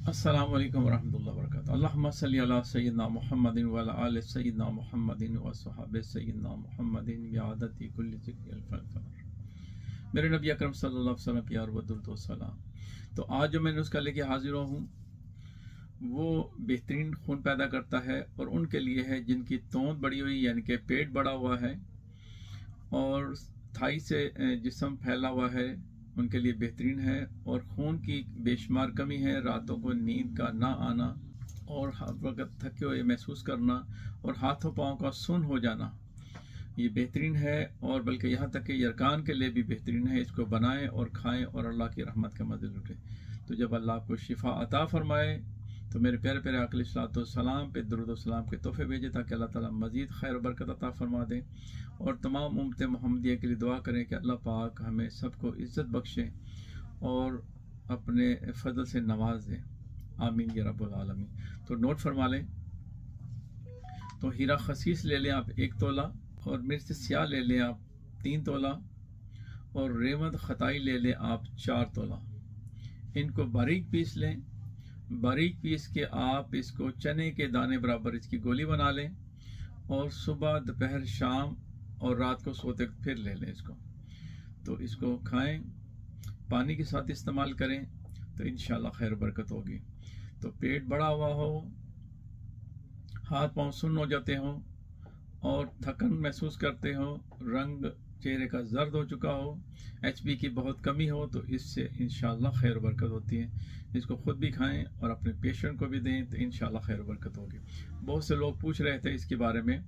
अस्सलामु अलैकुम वरहमतुल्लाहि वबरकातुहू। अल्लाहुम्मा सल्लि अला सय्यिदिना मुहम्मदिन व अला आलि सय्यिदिना मुहम्मदिन व अस्हाबि सय्यिदिना मुहम्मदिन बिअदति कुल्ली ज़िक्रिन फ़ल। मेरे नबी अकरम सल्लल्लाहु अलैहि वसल्लम प्यार व दुरूद व सलाम। तो आज जो मैं नुस्खा लेके हाजिर हूँ वो बेहतरीन खून पैदा करता है और उनके लिए है जिनकी तोंद बड़ी हुई यानी कि पेट बड़ा हुआ है और थाई से जिस्म फैला हुआ है, उनके लिए बेहतरीन है। और खून की बेशुमार कमी है, रातों को नींद का ना आना और हर वक्त थके हुए महसूस करना और हाथों पाँव का सुन्न हो जाना, ये बेहतरीन है। और बल्कि यहाँ तक कि यरकान के लिए भी बेहतरीन है। इसको बनाएं और खाएं और अल्लाह की रहमत का मज़े लुटें। तो जब अल्लाह आपको शिफा अता फरमाए तो मेरे प्यारे प्यारे आका अलैहिस्सलाम पे दुरूद व सलाम के तोहफे भेजें ताकि अल्लाह ताला मज़ीद खैर बरकत अता फरमा दें। और तमाम उम्मत मोहम्मदिया के लिए दुआ करें कि अल्लाह पाक हमें सबको इज़्ज़त बख्शें और अपने फजल से नवाज दें। आमीन या रब्बुल आलमीन। तो नोट फरमा लें। तो हीरा खसीस ले लें आप 1 तोला, और मिर्च स्याह ले लें आप 3 तोला, और रेवंद खताई ले लें आप 4 तोला। इनको बारीक पीस लें। बारीक पीस के आप इसको चने के दाने बराबर इसकी गोली बना लें और सुबह दोपहर शाम और रात को सोते फिर ले लें इसको। तो इसको खाएं, पानी के साथ इस्तेमाल करें तो इंशाल्लाह खैर बरकत होगी। तो पेट बड़ा हुआ हो, हाथ पांव सुन्न हो जाते हो और थकन महसूस करते हो, रंग चेहरे का जर्द हो चुका हो, एचबी की बहुत कमी हो, तो इससे इंशाल्लाह खैर बरकत होती है। इसको खुद भी खाएं और अपने पेशेंट को भी दें तो इंशाल्लाह खैर बरकत होगी। बहुत से लोग पूछ रहे थे इसके बारे में,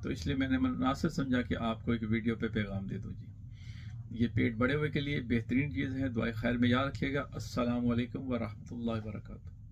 तो इसलिए मैंने मुनासिब समझा कि आपको एक वीडियो पे पैगाम दे दूँ जी। ये पेट बड़े हुए के लिए बेहतरीन चीज़ है। दुआए खैर में याद रखिएगा। अस्सलामु अलैकुम व रहमतुल्लाहि व बरकातुहू।